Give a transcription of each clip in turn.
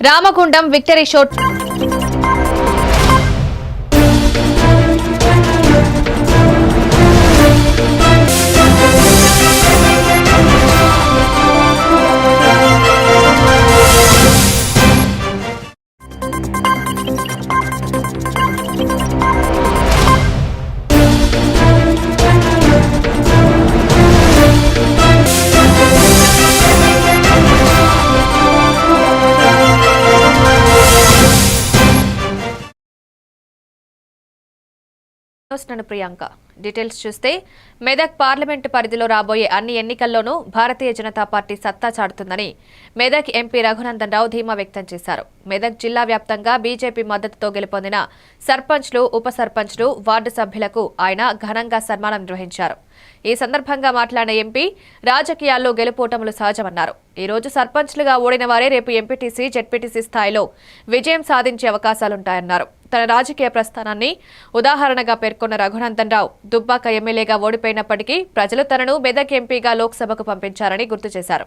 Ramagundam victory షోట్ Priyanka details చూస్తే Medak parliament పరిధిలో రాబోయే అన్ని ఎన్నికల్లోనూ భారతీయ జనతా పార్టీ సత్తా చాటుతుందని మెదక్ ఎంపీ రఘునందన్ రావు ధీమా వ్యక్తం చేశారు. మెదక్ జిల్లా వ్యాప్తంగా బీజేపీ మద్దతుతో గెలుపొందిన సర్పంచ్లు, ఉప సర్పంచ్లు, వార్డు సభ్యులకు ఆయన ఘనంగా సన్మానం నిర్వహించారు. ఈ సందర్భంగా మాట్లాడిన ఎంపీ రాజకీయాల్లో గెలుపోటములు సహజమన్నారు. ఈ రోజు సర్పంచ్లుగా ఓడిన వారే రేపు ఎంపీటీసీ, జెడ్పీటీసీ స్థాయిలో విజయం సాధించే అవకాశాలుంటాయన్నారు. తన రాజకీయ ప్రస్థానాన్ని ఉదాహరణగా పేర్కొన్న రఘునందన్ రావు దుబ్బాక ఎమ్మెల్యేగా ఓడిపోయినప్పటికీ ప్రజలు తనను మెదక్ ఎంపీగా లోక్సభకు పంపించారని గుర్తు చేశారు.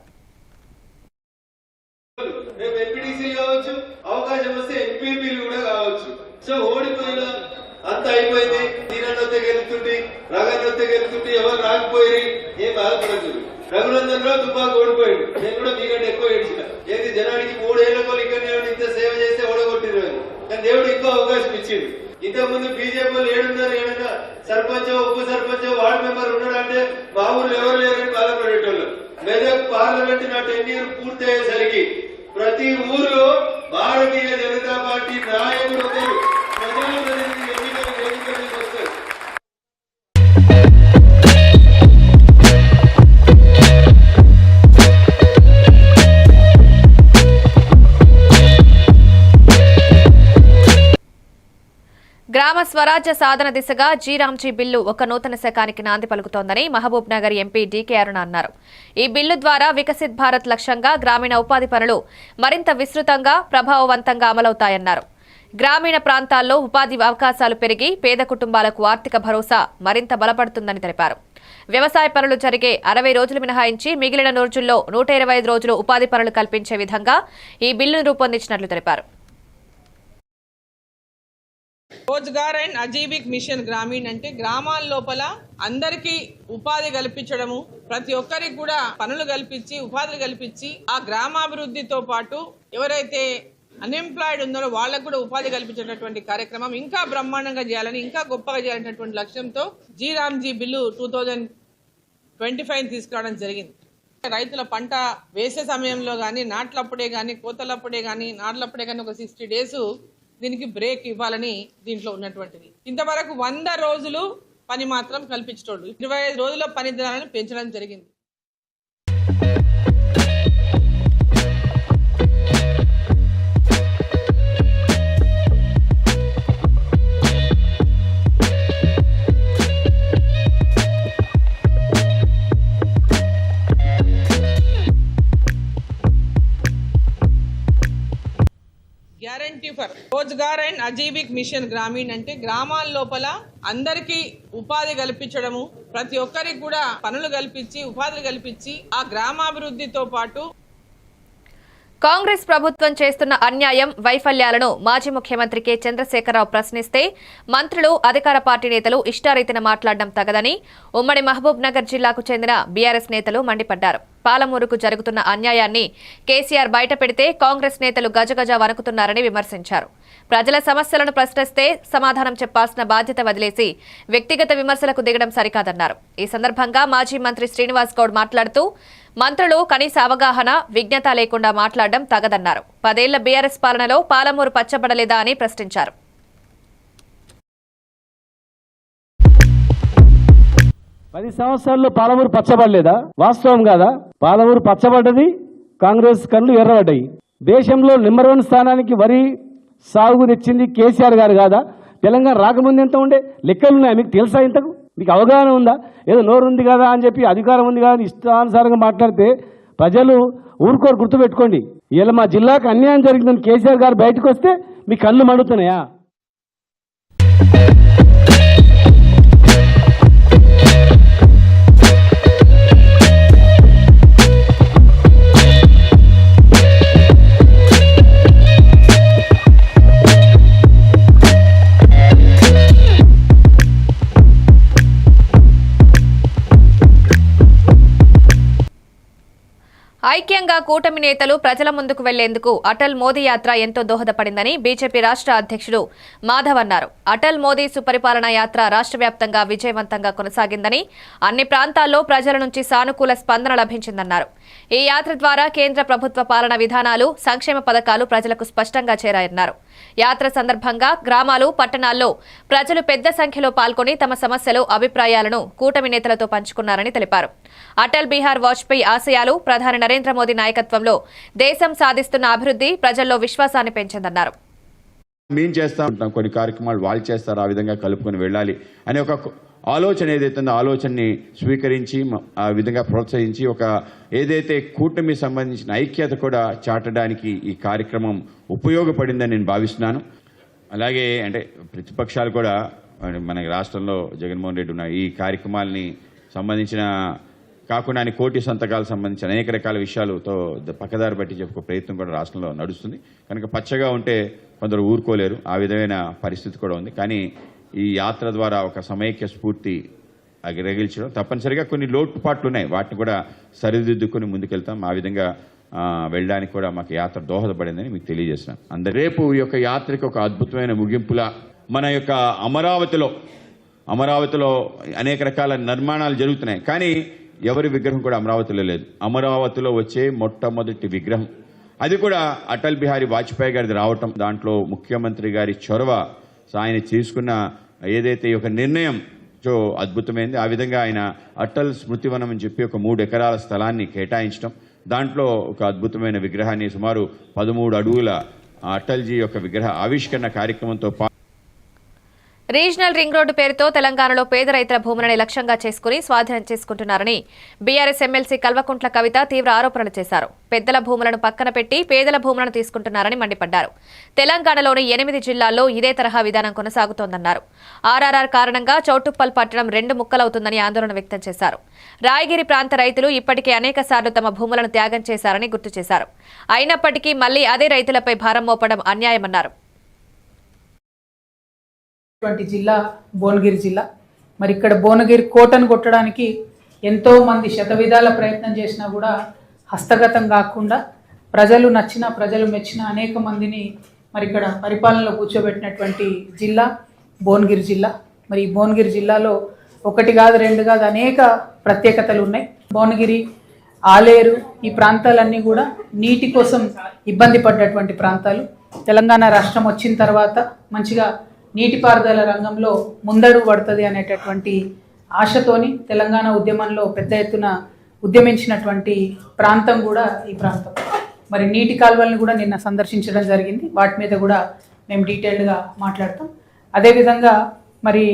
అంత అయిపోయింది. దీనొత్తే గెలుతుంది, రగనొత్తే గెలుతుంది, ఎవరు రాకపోయి ఏం బాధపడదు. రఘునందన్ రావు దుబ్బాక ఓడిపోయాడు. నేను కూడా మీకంటే ఎక్కువ ఏడ్చిన. ఏది జనానికి 3 ఏళ్లకు ఇక్కడ ఇంత సేవ చేస్తే ఓడగొట్టిరు. కానీ దేవుడు ఎక్కువ అవకాశం ఇచ్చింది. ఇంతకుముందు బీజేపీ ఏడున్నా సర్పంచ్, ఉప సర్పంచ్, వార్డు మెంబర్ ఉన్నాడంటే మా ఊర్లో ఎవరు లేరని బాధపడేటోళ్ళు. మెదక్ పార్లమెంట్ నా 10 ఇయర్ పూర్తయ్యేసరికి ప్రతి ఊర్లో భారతీయ జనతా పార్టీ నాయకుడు ఒకరు ప్రజాప్రతినిధి గ్రామ స్వరాజ్య సాధన దిశగా జీరాంజీ బిల్లు ఒక నూతన శకానికి నాంది పలుకుతోందని మహబూబ్ నగర్ ఎంపీ డీకే అరుణ అన్నారు. ఈ బిల్లు ద్వారా వికసిత్ భారత్ లక్ష్యంగా గ్రామీణ ఉపాధి పనులు మరింత విస్తృతంగా, ప్రభావవంతంగా అమలవుతాయన్నారు. గ్రామీణ ప్రాంతాల్లో ఉపాధి అవకాశాలు పెరిగి పేద కుటుంబాలకు ఆర్థిక భరోసా మరింత బలపడుతుందని తెలిపారు. వ్యవసాయ పనులు జరిగే 60 రోజులు మినహాయించి మిగిలిన రోజుల్లో 125 రోజులు ఉపాధి పనులు కల్పించే విధంగా ఈ బిల్లును రూపొందించినట్లు తెలిపారు. రోజ్గార్ అండ్ అజీవిక్ మిషన్ గ్రామీణ్ అంటే గ్రామాల లోపల అందరికీ ఉపాధి కల్పించడము, ప్రతి ఒక్కరికి కూడా పనులు కల్పించి ఉపాధి కల్పించి ఆ గ్రామాభివృద్ధితో పాటు ఎవరైతే అన్ఎంప్లాయిడ్ ఉన్నారో వాళ్ళకు కూడా ఉపాధి కల్పించేటటువంటి కార్యక్రమం ఇంకా బ్రహ్మాండంగా చేయాలని, ఇంకా గొప్పగా చేయాలనేటువంటి లక్ష్యంతో జీరాంజీ బిల్లు 2025 తీసుకురావడం జరిగింది. రైతుల పంట వేసే సమయంలో కానీ, నాట్లప్పుడే కానీ, కోతలప్పుడే కానీ, నాట్లప్పుడే కానీ ఒక 60 డేస్ దీనికి బ్రేక్ ఇవ్వాలని దీంట్లో ఉన్నటువంటిది. ఇంతవరకు 100 రోజులు పని మాత్రం కల్పించేటోళ్ళు 25 రోజుల పని దినాలను పెంచడం జరిగింది. Guarantee for Rozgar and Ajeevika mission Gramin అంటే గ్రామాల లోపల అందరికీ ఉపాధి కల్పించడము, ప్రతి ఒక్కరికి కూడా పనులు కల్పించి ఉపాధి కల్పించి ఆ గ్రామాభివృద్ధితో పాటు కాంగ్రెస్ ప్రభుత్వం చేస్తున్న అన్యాయం, వైఫల్యాలను మాజీ ముఖ్యమంత్రి కె చంద్రశేఖరరావు ప్రశ్నిస్తే మంత్రులు, అధికార పార్టీ నేతలు ఇష్టారీతిన మాట్లాడడం తగదని ఉమ్మడి మహబూబ్ నగర్ జిల్లాకు చెందిన బీఆర్ఎస్ నేతలు మండిపడ్డారు. పాలమూరుకు జరుగుతున్న అన్యాయాన్ని కేసీఆర్ బయటపెడితే కాంగ్రెస్ నేతలు గజగజ వణుకుతున్నారని విమర్శించారు. ప్రజల సమస్యలను ప్రశ్నిస్తే సమాధానం చెప్పాల్సిన బాధ్యత వదిలేసి వ్యక్తిగత విమర్శలకు దిగడం సరికాదన్నారు. ఈ సందర్భంగా మాజీ మంత్రి శ్రీనివాస్ గౌడ్ మాట్లాడుతూ మంత్రులు కనీస అవగాహన, విజ్ఞత లేకుండా మాట్లాడడం తగదన్నారు. 10 ఏళ్ల బీఆర్ఎస్ పాలనలో పాలమూరు పచ్చబడలేదా అని ప్రశ్నించారు. పది సంవత్సరాల్లో పాలమూరు పచ్చబడలేదా? వాస్తవం కాదా? పాలమూరు పచ్చబడ్డది, కాంగ్రెస్ కళ్ళు ఎర్రబడ్డాయి. దేశంలో నెంబర్ 1 స్థానానికి వరి సాగు తెచ్చింది కేసీఆర్ గారు కాదా? తెలంగాణ రాకముందు ఎంత ఉండే లెక్కలున్నాయి మీకు తెలుసా? ఇంతకు మీకు అవగాహన ఉందా? ఏదో నోరు ఉంది కదా అని చెప్పి, అధికారం ఉంది కదా ఇష్టానుసారంగా మాట్లాడితే ప్రజలు ఊరుకోరు. గుర్తుపెట్టుకోండి, ఇలా మా జిల్లాకు అన్యాయం జరిగిందని కేసీఆర్ గారు బయటకు వస్తే మీ కళ్ళు మండుతున్నాయా? ఐక్యంగా కూటమి నేతలు ప్రజల ముందుకు వెళ్లేందుకు అటల్ మోదీ యాత్ర ఎంతో దోహదపడిందని బీజేపీ రాష్ట్ర అధ్యక్షుడు మాధవ్ అన్నారు. అటల్ మోదీ సుపరిపాలన యాత్ర రాష్ట్ర వ్యాప్తంగా విజయవంతంగా కొనసాగిందని, అన్ని ప్రాంతాల్లో ప్రజల నుంచి సానుకూల స్పందన లభించిందన్నారు. ఈ యాత్ర ద్వారా కేంద్ర ప్రభుత్వ పాలన విధానాలు, సంక్షేమ పథకాలు ప్రజలకు స్పష్టంగా చేరాయన్నారు. యాత్ర సందర్భంగా గ్రామాలు, పట్టణాల్లో ప్రజలు పెద్ద సంఖ్యలో పాల్గొని తమ సమస్యలు, అభిప్రాయాలను కూటమి నేతలతో పంచుకున్నారని తెలిపారు. అటల్ బిహారీ వాజ్పేయి ఆశయాలు, ప్రధాని నరేంద్ర మోదీ నాయకత్వంలో దేశం సాధిస్తున్న అభివృద్ధి ప్రజల్లో విశ్వాసాన్ని పెంచిందన్నారు. మేము చేస్తా ఉంటాం, కొన్ని కార్యక్రమాలు వాళ్ళు చేస్తారు, ఆ విధంగా కలుపుకొని వెళ్ళాలి అనే ఒక ఆలోచన ఏదైతే ఉందో ఆలోచనని స్వీకరించి ఆ విధంగా ప్రోత్సహించి ఒక ఏదైతే కూటమి సంబంధించిన ఐక్యత కూడా చాటడానికి ఈ కార్యక్రమం ఉపయోగపడిందని నేను భావిస్తున్నాను. అలాగే అంటే ప్రతిపక్షాలు కూడా మన రాష్ట్రంలో జగన్మోహన్ రెడ్డి ఉన్న ఈ కార్యక్రమాలని సంబంధించిన కాకుండా ఆయన కోటి సంతకాలకు సంబంధించిన అనేక రకాల విషయాలతో పక్కదారి బట్టి చెప్పుకో ప్రయత్నం కూడా రాష్ట్రంలో నడుస్తుంది. కనుక పచ్చగా ఉంటే కొందరు ఊరుకోలేరు, ఆ విధమైన పరిస్థితి కూడా ఉంది. కానీ ఈ యాత్ర ద్వారా ఒక సమైక్య స్ఫూర్తి రగిల్చడం, తప్పనిసరిగా కొన్ని లోటుపాట్లు ఉన్నాయి, వాటిని కూడా సరిదిద్దుకొని ముందుకెళ్తాం. ఆ విధంగా వెళ్ళడానికి కూడా మాకు యాత్ర దోహదపడిందని మీకు తెలియజేస్తున్నాను. రేపు ఈ యొక్క యాత్రకి ఒక అద్భుతమైన ముగింపులా మన యొక్క అమరావతిలో అనేక రకాల నిర్మాణాలు జరుగుతున్నాయి, కానీ ఎవరి విగ్రహం కూడా అమరావతిలో లేదు. అమరావతిలో వచ్చే మొట్టమొదటి విగ్రహం అది కూడా అటల్ బిహారీ వాజ్పేయి గారిది రావటం, దాంట్లో ముఖ్యమంత్రి గారి చొరవ, ఆయన తీసుకున్న ఏదైతే ఒక నిర్ణయం అద్భుతమైంది. ఆ విధంగా ఆయన అటల్ స్మృతివనం అని చెప్పి ఒక 3 ఎకరాల స్థలాన్ని కేటాయించడం, దాంట్లో ఒక అద్భుతమైన విగ్రహాన్ని సుమారు 13 అడుగుల అటల్జీ యొక్క విగ్రహ ఆవిష్కరణ కార్యక్రమంతో రీజనల్ రింగ్ రోడ్డు పేరుతో తెలంగాణలో పేద రైతుల భూములను లక్ష్యంగా చేసుకుని స్వాధీనం చేసుకుంటున్నారని బీఆర్ఎస్ ఎమ్మెల్సీ కల్వకుంట్ల కవిత తీవ్ర ఆరోపణలు చేశారు. పెద్దల భూములను పక్కన పెట్టి పేదల భూములను తీసుకుంటున్నారని మండిపడ్డారు. తెలంగాణలోని 8 జిల్లాల్లో ఇదే తరహా విధానం కొనసాగుతోందన్నారు. ఆర్ఆర్ఆర్ కారణంగా చౌటుప్పల్ పట్టణం 2 ముక్కలవుతుందని ఆందోళన వ్యక్తం చేశారు. రాయగిరి ప్రాంత రైతులు ఇప్పటికే అనేక సార్లు తమ భూములను త్యాగం చేశారని గుర్తు చేశారు. అయినప్పటికీ మళ్లీ అదే రైతులపై భారం మోపడం అన్యాయమన్నారు. జిల్లా భువనగిరి జిల్లా. మరి ఇక్కడ భువనగిరి కోటను కొట్టడానికి ఎంతో మంది శతవిధాల ప్రయత్నం చేసినా కూడా హస్తగతం కాకుండా ప్రజలు మెచ్చిన అనేక మందిని మరి ఇక్కడ పరిపాలనలో కూర్చోబెట్టినటువంటి జిల్లా భువనగిరి జిల్లా. మరి ఈ భువనగిరి జిల్లాలో 1 కాదు 2 కాదు అనేక ప్రత్యేకతలు ఉన్నాయి. భువనగిరి, ఆలేరు ఈ ప్రాంతాలన్నీ కూడా నీటి కోసం ఇబ్బంది పడ్డటువంటి ప్రాంతాలు. తెలంగాణ రాష్ట్రం వచ్చిన తర్వాత మంచిగా నీటిపారుదల రంగంలో ముందడుగు పడుతుంది అనేటటువంటి ఆశతోని తెలంగాణ ఉద్యమంలో పెద్ద ఎత్తున ఉద్యమించినటువంటి ప్రాంతం కూడా ఈ ప్రాంతం. మరి నీటి కాలువలను కూడా నిన్న సందర్శించడం జరిగింది, వాటి మీద కూడా మేము డీటెయిల్డ్గా మాట్లాడతాం. అదేవిధంగా మరి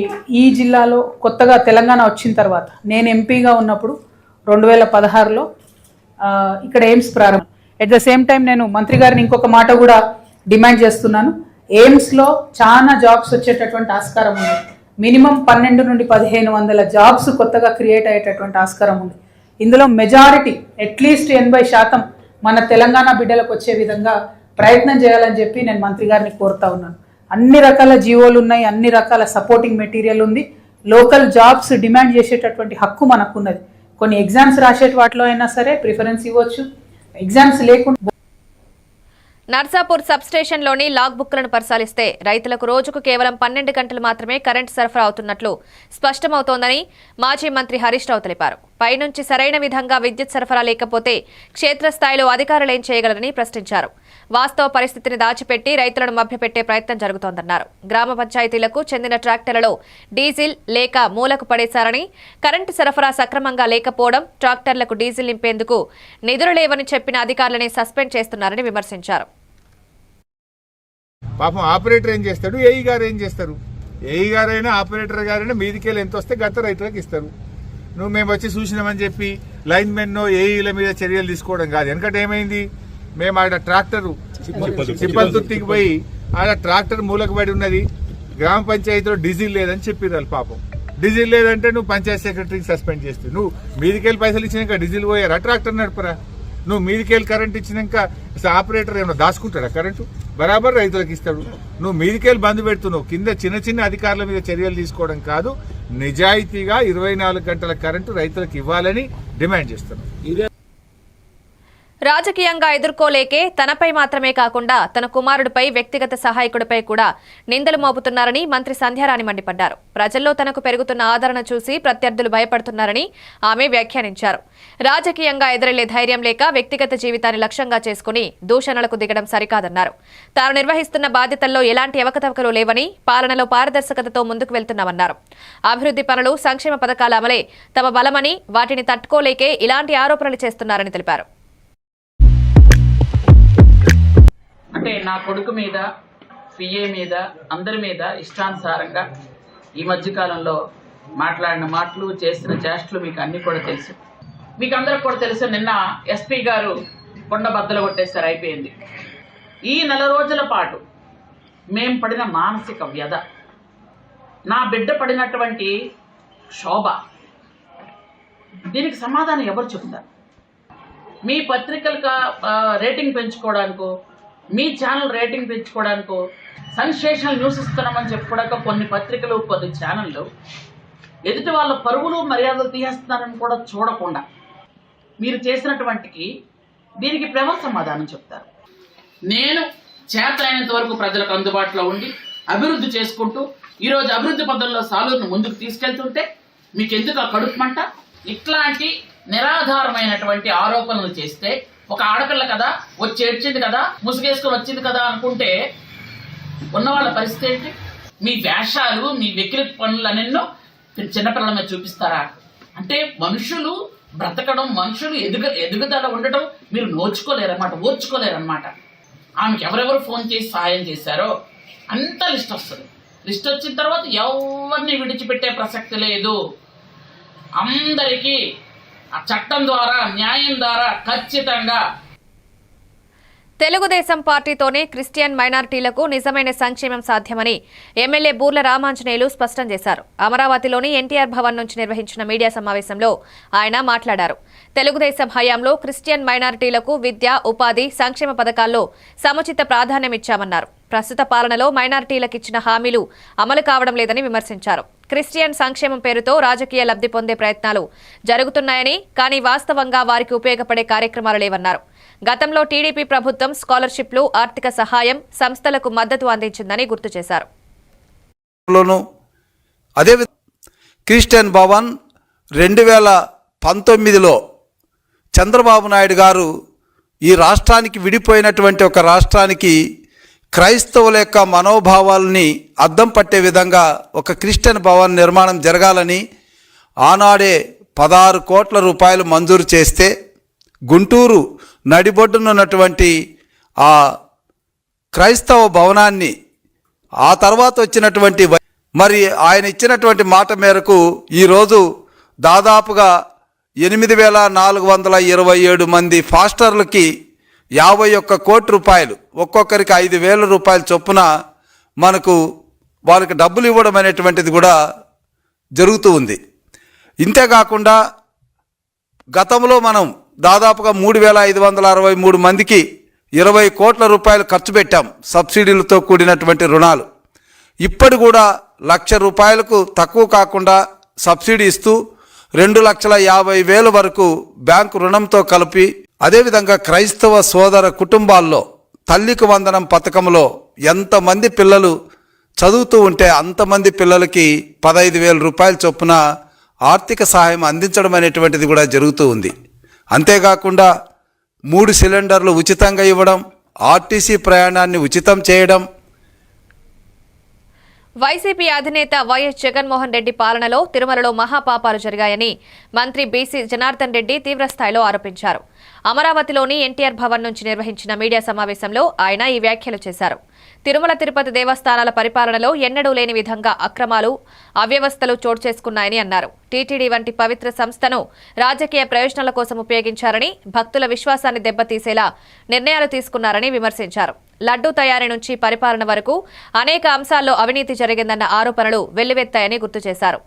ఈ జిల్లాలో కొత్తగా తెలంగాణ వచ్చిన తర్వాత నేను ఎంపీగా ఉన్నప్పుడు 2016లో ఇక్కడ ఎయిమ్స్ ప్రారంభం. ఎట్ ద సేమ్ టైం నేను మంత్రి గారిని ఇంకొక మాట కూడా డిమాండ్ చేస్తున్నాను. ఎయిమ్స్లో చాలా జాబ్స్ వచ్చేటటువంటి ఆస్కారం ఉంది. మినిమం 12 నుండి 1500 జాబ్స్ కొత్తగా క్రియేట్ అయ్యేటటువంటి ఆస్కారం ఉంది. ఇందులో మెజారిటీ అట్లీస్ట్ 80% మన తెలంగాణ బిడ్డలకు వచ్చే విధంగా ప్రయత్నం చేయాలని చెప్పి నేను మంత్రి గారిని కోరుతా ఉన్నాను. అన్ని రకాల జీవోలు ఉన్నాయి, అన్ని రకాల సపోర్టింగ్ మెటీరియల్ ఉంది. లోకల్ జాబ్స్ డిమాండ్ చేసేటటువంటి హక్కు మనకున్నది. కొన్ని ఎగ్జామ్స్ రాసేట వాటిలో అయినా సరే ప్రిఫరెన్స్ ఇవ్వచ్చు, ఎగ్జామ్స్ లేకుండా. నర్సాపూర్ సబ్ స్టేషన్లోని లాగ్ బుక్లను పరిశీలిస్తే రైతులకు రోజుకు కేవలం 12 గంటలు మాత్రమే కరెంటు సరఫరా అవుతున్నట్లు స్పష్టమవుతోందని మాజీ మంత్రి హరీష్ రావు తెలిపారు. పైనుంచి సరైన విధంగా విద్యుత్ సరఫరా లేకపోతే క్షేత్రస్థాయిలో అధికారులు ఏం చేయగలరని ప్రశ్నించారు. వాస్తవ పరిస్థితిని దాచిపెట్టి రైతులను మభ్యపెట్టే ప్రయత్నం జరుగుతోందన్నారు. గ్రామ పంచాయతీలకు చెందిన ట్రాక్టర్లలో డీజిల్ లేక మూలకు పడేశారని, కరెంటు సరఫరా సక్రమంగా లేకపోవడం, ట్రాక్టర్లకు డీజిల్ నింపేందుకు నిధులు లేవని చెప్పిన అధికారులని సస్పెండ్ చేస్తున్నారని విమర్శించారు. పాపం ఆపరేటర్ ఏం చేస్తాడు, ఏఈ గారు ఏం చేస్తారు? ఏఈ గారైనా ఆపరేటర్ గారైనా మీదికెళ్ళి ఎంత వస్తే గత రైతులకు ఇస్తారు. నువ్వు మేము వచ్చి చూసినామని చెప్పి లైన్ మెన్ ఏఈల మీద చర్యలు తీసుకోవడం కాదు. ఎందుకంటే ఏమైంది, మేము ఆడ ట్రాక్టర్ చిప్పల్తుర్తికి పోయి ఆడ ట్రాక్టర్ మూలకు పడి ఉన్నది, గ్రామ పంచాయతీలో డీజిల్ లేదని చెప్పిర్రు. పాపం డీజిల్ లేదంటే నువ్వు పంచాయత్ సెక్రటరీకి సస్పెండ్ చేస్తావు. నువ్వు మీదికెళ్ళి పైసలు ఇచ్చినాక డీజిల్ పోయారా, ట్రాక్టర్ నడపరా? నువ్వు మీదికెళ్ళి కరెంట్ ఇచ్చినాక ఆపరేటర్ ఏమన్నా దాచుకుంటాడా కరెంటు? బరాబర్ రైతులకు ఇస్తాడు. నువ్వు మీదికెళ్ళి బంద్ పెడుతున్నావు. కింద చిన్న అధికారుల మీద చర్యలు తీసుకోవడం కాదు, నిజాయితీగా 24 గంటల కరెంటు రైతులకు ఇవ్వాలని డిమాండ్ చేస్తున్నాం. రాజకీయంగా ఎదుర్కోలేకే తనపై మాత్రమే కాకుండా తన కుమారుడిపై వ్యక్తిగత సహాయకుడిపై కూడా నిందలు మోపుతున్నారని మంత్రి సంధ్యారాణి మండిపడ్డారు. ప్రజల్లో తనకు పెరుగుతున్న ఆదరణ చూసి ప్రత్యర్థులు భయపడుతున్నారని ఆమె వ్యాఖ్యానించారు. రాజకీయంగా ఎదురెళ్లే ధైర్యం లేక వ్యక్తిగత జీవితాన్ని లక్ష్యంగా చేసుకుని దూషణలకు దిగడం సరికాదన్నారు. తాను నిర్వహిస్తున్న బాధ్యతల్లో ఎలాంటి అవకతవకలు లేవని, పాలనలో పారదర్శకతతో ముందుకు వెళ్తున్నామన్నారు. అభివృద్ధి పనులు, సంక్షేమ పథకాల అమలే తమ బలమని, వాటిని తట్టుకోలేకే ఇలాంటి ఆరోపణలు చేస్తున్నారని తెలిపారు. అంటే నా కొడుకు మీద, పిఏ మీద, అందరి మీద ఇష్టానుసారంగా ఈ మధ్యకాలంలో మాట్లాడిన మాటలు, చేసిన చేష్టలు మీకు అన్ని కూడా తెలుసు. మీకు అందరికి కూడా తెలుసు, నిన్న ఎస్పీ గారు కొండ బద్దలు కొట్టేస్తారు, అయిపోయింది. ఈ 4 రోజుల పాటు మేం పడిన మానసిక వ్యధ, నా బిడ్డ పడినటువంటి శోభ, దీనికి సమాధానం ఎవరు చెప్తారు? మీ పత్రికలకు రేటింగ్ పెంచుకోవడానికో, మీ ఛానల్ రేటింగ్ పెంచుకోవడానికో, సెన్సేషనల్ న్యూస్ ఇస్తున్నామని చెప్పుకోవడానికి కొన్ని పత్రికలు, కొన్ని ఛానళ్ళు ఎదుటి వాళ్ళ పరువులు మర్యాదలు తీసేస్తున్నారని కూడా చూడకుండా మీరు చేసినటువంటికి దీనికి ఎవరు సమాధానం చెప్తారు? నేను చేతనైనంత వరకు ప్రజలకు అందుబాటులో ఉండి అభివృద్ధి చేసుకుంటూ ఈరోజు అభివృద్ధి పద్ధతుల్లో సాలూరును ముందుకు తీసుకెళ్తుంటే మీకు ఎందుకు ఆ కడుపుమంట? ఇట్లాంటి నిరాధారమైనటువంటి ఆరోపణలు చేస్తే, ఒక ఆడపిల్ల కదా వచ్చి ఏడ్చింది కదా, ముసుగేసుకొని వచ్చింది కదా అనుకుంటే ఉన్న వాళ్ళ పరిస్థితి ఏంటి? మీ వేషాలు, మీ వెకిలి పనులనెన్నో చిన్నపిల్లల మీద చూపిస్తారా? అంటే మనుషులు బ్రతకడం, మనుషులు ఎదుగుదల ఉండటం మీరు నోచుకోలేరన్నమాట, ఓర్చుకోలేరన్నమాట. ఆమెకి ఎవరెవరు ఫోన్ చేసి సహాయం చేశారో అంతా లిస్ట్ వస్తుంది. లిస్ట్ వచ్చిన తర్వాత ఎవరిని విడిచిపెట్టే ప్రసక్తి లేదు. అందరికీ ఆ చట్టం ద్వారా, న్యాయం ద్వారా ఖచ్చితంగా. తెలుగుదేశం పార్టీతోనే క్రిస్టియన్ మైనారిటీలకు నిజమైన సంక్షేమం సాధ్యమని ఎమ్మెల్యే బూర్ల రామాంజనేయులు స్పష్టం చేశారు. అమరావతిలోని ఎన్టీఆర్ భవన్ నుంచి నిర్వహించిన మీడియా సమావేశంలో ఆయన మాట్లాడారు. తెలుగుదేశం హయాంలో క్రిస్టియన్ మైనారిటీలకు విద్య, ఉపాధి, సంక్షేమ పథకాల్లో సముచిత ప్రాధాన్యమిచ్చామన్నారు. ప్రస్తుత పాలనలో మైనారిటీలకిచ్చిన హామీలు అమలు కావడం లేదని విమర్శించారు. క్రిస్టియన్ సంక్షేమం పేరుతో రాజకీయ లబ్ధి పొందే ప్రయత్నాలు జరుగుతున్నాయని, కానీ వాస్తవంగా వారికి ఉపయోగపడే కార్యక్రమాలు లేవన్నారు. గతంలో టీడీపీ ప్రభుత్వం స్కాలర్షిప్లు, ఆర్థిక సహాయం, సంస్థలకు మద్దతు అందించిందని గుర్తు చేశారు. అదే క్రిస్టియన్ భవన్ 2019లో చంద్రబాబు నాయుడు గారు ఈ రాష్ట్రానికి, విడిపోయినటువంటి ఒక రాష్ట్రానికి క్రైస్తవుల యొక్క మనోభావాలని అద్దం పట్టే విధంగా ఒక క్రిస్టియన్ భవన్ నిర్మాణం జరగాలని ఆనాడే 16 కోట్ల రూపాయలు మంజూరు చేస్తే, గుంటూరు నడిబొడ్డునున్నటువంటి ఆ క్రైస్తవ భవనాన్ని ఆ తర్వాత వచ్చినటువంటి మరి ఆయన ఇచ్చినటువంటి మాట మేరకు ఈరోజు దాదాపుగా 8,427 మంది ఫాస్టర్లకి 51 కోట్ల రూపాయలు, ఒక్కొక్కరికి 5,000 రూపాయల చొప్పున మనకు వాళ్ళకి డబ్బులు ఇవ్వడం అనేటువంటిది కూడా జరుగుతూ ఉంది. ఇంతేకాకుండా గతంలో మనం దాదాపుగా 3,563 మందికి 20 కోట్ల రూపాయలు ఖర్చు పెట్టాం, సబ్సిడీలతో కూడినటువంటి రుణాలు. ఇప్పుడు కూడా 1,00,000 రూపాయలకు తక్కువ కాకుండా సబ్సిడీ ఇస్తూ 2,50,000 వరకు బ్యాంకు రుణంతో కలిపి, అదేవిధంగా క్రైస్తవ సోదర కుటుంబాల్లో తల్లికి వందనం పథకంలో ఎంతమంది పిల్లలు చదువుతూ ఉంటే అంతమంది పిల్లలకి 15,000 రూపాయల చొప్పున ఆర్థిక సహాయం అందించడం అనేటువంటిది కూడా జరుగుతూ ఉంది. అంతేకాకుండా 3 సిలిండర్లు ఉచితంగా ఇవ్వడం, ఆర్టీసీ ప్రయాణాన్ని ఉచితం చేయడం. వైసీపీ అధినేత వైఎస్ జగన్మోహన్ రెడ్డి పాలనలో తిరుమలలో మహాపాపాలు జరిగాయని మంత్రి బీసీ జనార్దన్ రెడ్డి తీవ్రస్థాయిలో ఆరోపించారు. అమరావతిలోని ఎన్టీఆర్ భవన్ నుంచి నిర్వహించిన మీడియా సమావేశంలో ఆయన ఈ వ్యాఖ్యలు చేశారు. తిరుమల తిరుపతి దేవస్థానాల పరిపాలనలో ఎన్నడూ లేని విధంగా అక్రమాలు, అవ్యవస్థలు చోటు చేసుకున్నాయని అన్నారు. టీటీడీ వంటి పవిత్ర సంస్థను రాజకీయ ప్రయోజనాల కోసం ఉపయోగించారని, భక్తుల విశ్వాసాన్ని దెబ్బతీసేలా నిర్ణయాలు తీసుకున్నారని విమర్శించారు. లడ్డూ తయారీ నుంచి పరిపాలన వరకు అనేక అంశాల్లో అవినీతి జరిగిందన్న ఆరోపణలు వెల్లువెత్తాయని గుర్తు చేశారు.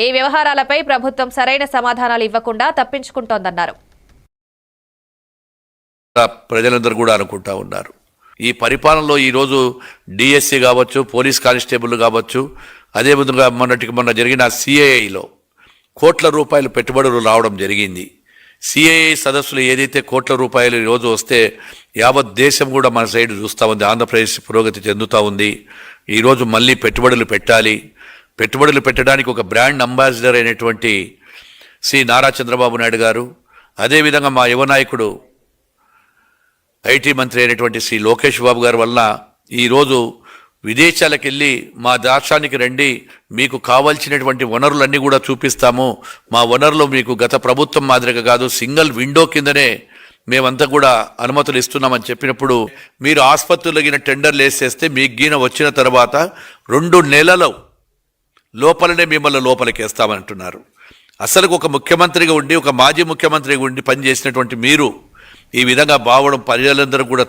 ఈ వ్యవహారాలపై ప్రభుత్వం సరైన సమాధానాలు ఇవ్వకుండా తప్పించుకుంటోందన్నారు. ప్రజలందరూ కూడా అనుకుంటా ఉన్నారు, ఈ పరిపాలనలో ఈరోజు డిఎస్సి కావచ్చు, పోలీస్ కానిస్టేబుల్ కావచ్చు, అదేవిధంగా మొన్న జరిగిన సిఐఐలో కోట్ల రూపాయలు పెట్టుబడులు రావడం జరిగింది. సిఐఐ సదస్సులు ఏదైతే కోట్ల రూపాయలు ఈరోజు వస్తే యావత్ దేశం కూడా మన సైడ్ చూస్తూ ఉంది. ఆంధ్రప్రదేశ్ పురోగతి చెందుతూ ఉంది. ఈరోజు మళ్ళీ పెట్టుబడులు పెట్టాలి. పెట్టుబడులు పెట్టడానికి ఒక బ్రాండ్ అంబాసిడర్ అయినటువంటి శ్రీ నారా చంద్రబాబు నాయుడు గారు, అదేవిధంగా మా యువ నాయకుడు ఐటీ మంత్రి అయినటువంటి శ్రీ లోకేష్ బాబు గారి వలన ఈరోజు విదేశాలకు వెళ్ళి మా రాష్ట్రానికి రండి, మీకు కావాల్సినటువంటి వనరులన్నీ కూడా చూపిస్తాము, మా వనరులు మీకు గత ప్రభుత్వం మాదిరిగా కాదు, సింగిల్ విండో కిందనే మేమంతా కూడా అనుమతులు ఇస్తున్నామని చెప్పినప్పుడు మీరు ఆసుపత్రులు గిన టెండర్లు వేసేస్తే మీకు గీన వచ్చిన తర్వాత 2 నెలల లోపలనే మిమ్మల్ని లోపలికేస్తామంటున్నారు. అసలు ఒక ముఖ్యమంత్రిగా ఉండి, ఒక మాజీ ముఖ్యమంత్రిగా ఉండి పనిచేసినటువంటి మీరు ఈ విధంగా బావడం ప్రజలందరూ కూడా.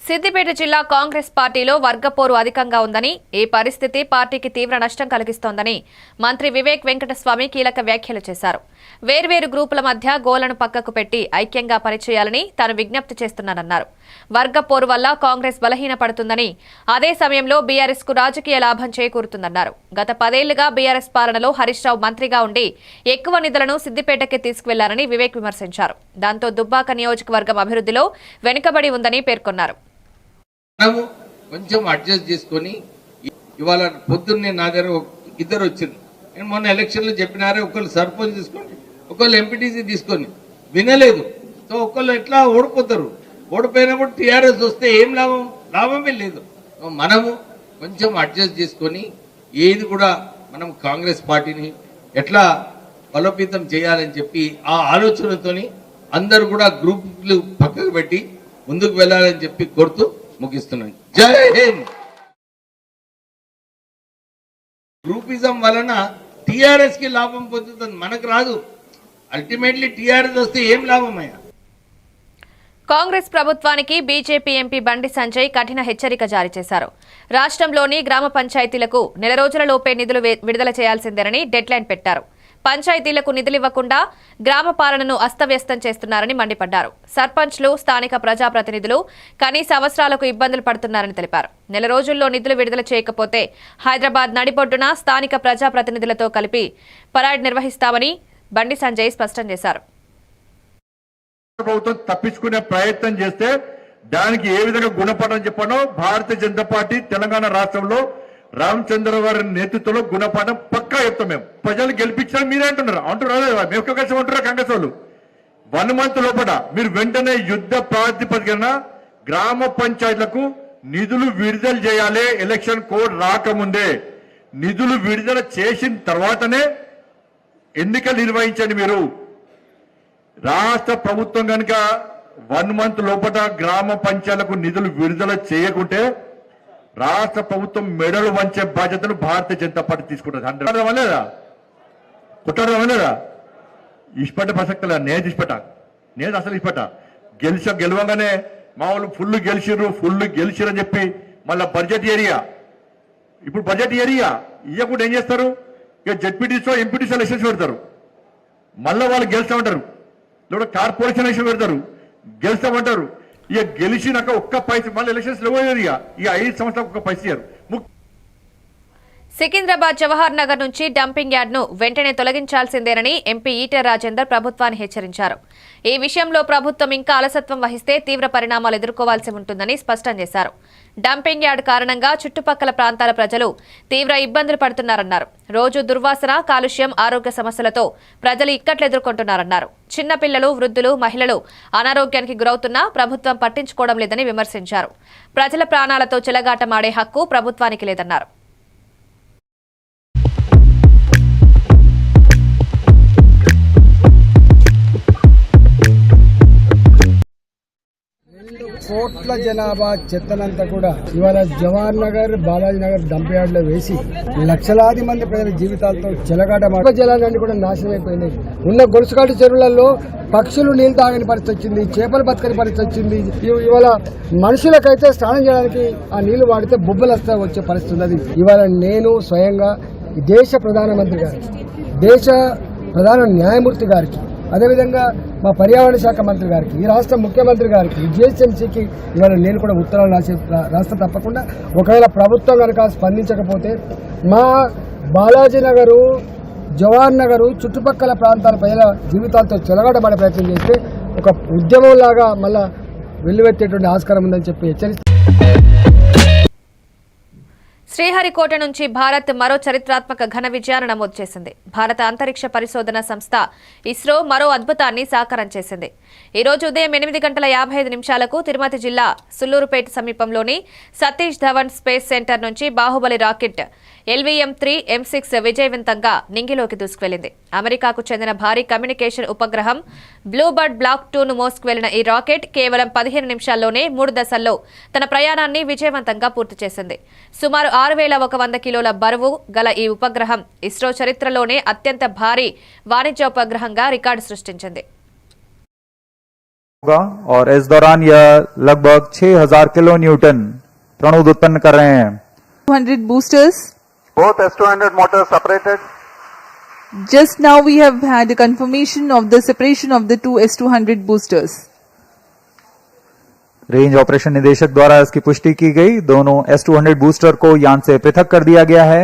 సిద్దిపేట జిల్లా కాంగ్రెస్ పార్టీలో వర్గపోరు అధికంగా ఉందని, ఈ పరిస్థితి పార్టీకి తీవ్ర నష్టం కలిగిస్తోందని మంత్రి వివేక్ వెంకటస్వామి కీలక వ్యాఖ్యలు చేశారు. వేర్వేరు గ్రూపుల మధ్య గోలను పక్కకు పెట్టి ఐక్యంగా పనిచేయాలని తాను విజ్ఞప్తి చేస్తున్నానన్నారు. వర్గపోరు వల్ల కాంగ్రెస్ బలహీనపడుతుందని, అదే సమయంలో బీఆర్ఎస్ కు రాజకీయ లాభం చేకూరుతుందన్నారు. గత 10 ఏళ్లుగా బీఆర్ఎస్ పాలనలో హరీష్ రావు మంత్రిగా ఉండి ఎక్కువ నిధులను సిద్దిపేటకి తీసుకువెళ్లారని వివేక్ విమర్శించారు. దాంతో దుబ్బాక నియోజకవర్గం అభివృద్ధిలో వెనుకబడి ఉందని పేర్కొన్నారు. మనము కొంచెం అడ్జస్ట్ చేసుకొని, ఇవాళ పొద్దున్నే నా దగ్గర 2 వచ్చింది. నేను మొన్న ఎలక్షన్లో చెప్పినారే, ఒకళ్ళు సర్పంచ్ తీసుకోండి, ఒకళ్ళు ఎంపీటీసీ తీసుకొని వినలేదు. సో ఒకళ్ళు ఎట్లా ఓడిపోతారు. ఓడిపోయినప్పుడు టీఆర్ఎస్ వస్తే ఏం లాభం? లాభమే లేదు. మనము కొంచెం అడ్జస్ట్ చేసుకొని ఏది కూడా మనం కాంగ్రెస్ పార్టీని ఎట్లా బలోపేతం చేయాలని చెప్పి ఆ ఆలోచనతోని అందరూ కూడా గ్రూపులు పక్కకు పెట్టి ముందుకు వెళ్ళాలని చెప్పి కోరుతూ ముగిస్తున్నాను. జై హింద్. గ్రూపిజం వలన టిఆర్ఎస్ కి లాభం పొందుతుంది, మనకు రాదు. అల్టిమేట్లీ టిఆర్ఎస్ వస్తే ఏం లాభం అయ్యా? కాంగ్రెస్ ప్రభుత్వానికి బీజేపీ ఎంపీ బండి సంజయ్ కఠిన హెచ్చరిక జారీ చేశారు. రాష్ట్రంలోని గ్రామ పంచాయతీలకు 1 రోజులలోపే నిధులు విడుదల చేయాల్సిందేనని డెడ్లైన్ పెట్టారు. పంచాయతీలకు నిధులివ్వకుండా గ్రామ పాలనను అస్తవ్యస్తం చేస్తున్నారని మండిపడ్డారు. సర్పంచ్లు, స్థానిక ప్రజాప్రతినిధులు కనీస అవసరాలకు ఇబ్బందులు పడుతున్నారని తెలిపారు. 1 రోజుల్లో నిధులు విడుదల చేయకపోతే హైదరాబాద్ నడిబొడ్డున స్థానిక ప్రజాప్రతినిధులతో కలిపి పరాడ్ నిర్వహిస్తామని బండి సంజయ్ స్పష్టం చేశారు. ప్రభుత్వం తప్పించుకునే ప్రయత్నం చేస్తే దానికి ఏ విధంగా గుణపడడం చెప్పానో భారతీయ జనతా పార్టీ తెలంగాణ రాష్ట్రంలో రామచంద్ర గారి నేతృత్వంలో గుణపాఠం పక్కా చెప్తాం. మేము ప్రజలు గెలిపించాలని మీరే అంటున్నారు. మేము కలిసి అంటారా కాంగ్రెస్ వాళ్ళు? 1 మంత్ లోపల మీరు వెంటనే యుద్ధ ప్రాతిపదికన గ్రామ పంచాయతీలకు నిధులు విడుదల చేయాలి. ఎలక్షన్ కోడ్ రాకముందే నిధులు విడుదల చేసిన తర్వాతనే ఎన్నికలు నిర్వహించండి. మీరు రాష్ట్ర ప్రభుత్వం కనుక 1 మంత్ లోపల గ్రామ పంచాయతీలకు నిధులు విడుదల చేయకుంటే రాష్ట్ర ప్రభుత్వం మెడలు వంచే బాధ్యతను భారతీయ జనతా పార్టీ తీసుకుంటుంది. కుట్టారా ఇష్టపడ్డ ప్రసక్తి లేదు. నేను అసలు ఇష్టపడ్డా. గెలవగానే మా వాళ్ళు ఫుల్ గెలిచిరు అని చెప్పి మళ్ళీ బడ్జెట్ ఏరియా ఇవ్వకుండా ఏం చేస్తారు? ఇక జెడ్పీటీసో ఎంపీటీసో ఎలక్షన్స్ పెడతారు. మళ్ళీ వాళ్ళు గెలుస్తామంటారు, లేదా కార్పొరేషన్ ఎలక్షన్ పెడతారు, గెలుస్తామంటారు. ఇక గెలిచినాక ఒక్క పైస మళ్ళీ ఎలక్షన్స్ లేవలేదు. ఇక 5 సంవత్సరాలకు ఒక్క పైస ఇయ్యారు. సికింద్రాబాద్ జవహర్ నగర్ నుంచి డంపింగ్ యార్డ్ను వెంటనే తొలగించాల్సిందేనని ఎంపీ ఈటెల రాజేందర్ ప్రభుత్వాన్ని హెచ్చరించారు. ఈ విషయంలో ప్రభుత్వం ఇంకా అలసత్వం వహిస్తే తీవ్ర పరిణామాలు ఎదుర్కోవాల్సి ఉంటుందని స్పష్టం చేశారు. డంపింగ్ యార్డ్ కారణంగా చుట్టుపక్కల ప్రాంతాల ప్రజలు తీవ్ర ఇబ్బందులు పడుతున్నారన్నారు. రోజు దుర్వాసన, కాలుష్యం, ఆరోగ్య సమస్యలతో ప్రజలు ఇక్కట్లు ఎదుర్కొంటున్నారన్నారు. చిన్నపిల్లలు, వృద్ధులు, మహిళలు అనారోగ్యానికి గురవుతున్నా ప్రభుత్వం పట్టించుకోవడం లేదని విమర్శించారు. ప్రజల ప్రాణాలతో చెలగాటమాడే హక్కు ప్రభుత్వానికి లేదన్నారు. కోట్ల జనాభా చెత్తనంతా కూడా ఇవాళ జవహర్ నగర్, బాలాజీ నగర్ డంప్ యార్డ్ లో వేసి లక్షలాది మంది ప్రజల జీవితాలతో చెలగాట జలాలన్నీ కూడా నాశనం అయిపోయినాయి. ఉన్న గొలుసుకాటు చెరువులలో పక్షులు నీళ్లు తాగని పరిస్థితి వచ్చింది, చేపలు బతకని పరిస్థితి వచ్చింది. ఇవాళ మనుషులకైతే స్నానం చేయడానికి ఆ నీళ్లు వాడితే బొబ్బలు వచ్చే పరిస్థితి ఉన్నది. ఇవాళ నేను స్వయంగా దేశ ప్రధానమంత్రి గారికి, దేశ ప్రధాన న్యాయమూర్తి గారికి, అదేవిధంగా మా పర్యావరణ శాఖ మంత్రి గారికి, ఈ రాష్ట్ర ముఖ్యమంత్రి గారికి, జిహెచ్ఎంసీకి ఇవాళ నేను కూడా ఉత్తరాలు రాష్ట్ర తప్పకుండా ఒకవేళ ప్రభుత్వం కనుక స్పందించకపోతే మా బాలాజీ నగరు, జవహర్ నగర్ చుట్టుపక్కల ప్రాంతాల ప్రజల జీవితాలతో చెలగాటపడే ప్రయత్నం చేస్తే ఒక ఉద్యమంలాగా మళ్ళా వెల్లువెత్తేటువంటి ఆస్కారం ఉందని చెప్పి హెచ్చరిస్తారు. శ్రీహరికోట నుంచి భారత్ మరో చరిత్రాత్మక ఘన విజయాన్ని నమోదు చేసింది. భారత అంతరిక్ష పరిశోధన సంస్థ ఇస్రో మరో అద్భుతాన్ని సాకారం చేసింది. ఈ రోజు ఉదయం 8:55 తిరుపతి జిల్లా సుల్లూరుపేట సమీపంలోని సతీష్ ధవన్ స్పేస్ సెంటర్ నుంచి బాహుబలి రాకెట్ LVM-3 M6 విజయవంతంగా నింగిలోకి దూసుకువెళ్లింది. అమెరికాకు చెందిన భారీ కమ్యూనికేషన్ ఉపగ్రహం బ్లూబర్డ్ బ్లాక్ 2ను మోసుకువెళ్లిన ఈ రాకెట్ కేవలం 15 నిమిషాల్లోనే 3 దశల్లో తన ప్రయాణాన్ని విజయవంతంగా పూర్తి చేసింది. సుమారు 6100 కిలోల బరువు గల ఈ ఉపగ్రహం ఇస్రో చరిత్రలోనే అత్యంత భారీ వాణిజ్యోపగ్రహంగా రికార్డు సృష్టించింది. और इस दौरान यह लगभग 6000 किलो न्यूटन प्रणुद उत्पन्न कर रहे हैं. 200 boosters. Both S200 motors separated. Just now we have had a confirmation of the separation of the two S200 boosters. Range operation निदेशक द्वारा इसकी पुष्टि की गई. दोनों S200 बूस्टर को यान से पृथक कर दिया गया है.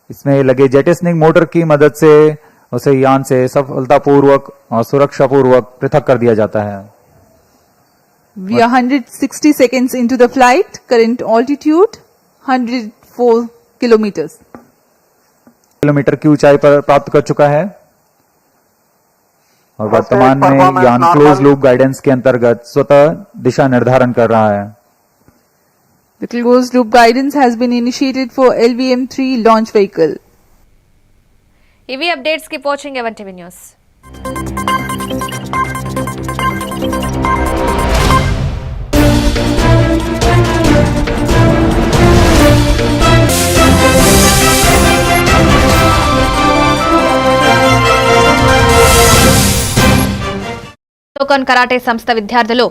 इसमें लगे जेटस्निंग मोटर की मदद से उसे यान से सफलतापूर्वक और सुरक्षापूर्वक पृथक कर दिया जाता है. We are 160 seconds into the flight. Current altitude 104 kilometers. Kilometre की ऊंचाई पर प्राप्त कर चुका है और वर्तमान में यान क्लोज लूप गाइडेंस के अंतर्गत स्वतः दिशा निर्धारण कर रहा है. The closed loop guidance has been initiated for LVM-3 launch vehicle. ఇవి అప్డేట్స్. కీప్ వాచింగ్ ఎవన్ టీవీ న్యూస్. టోకన్ కరాటే సంస్థ విద్యార్థులు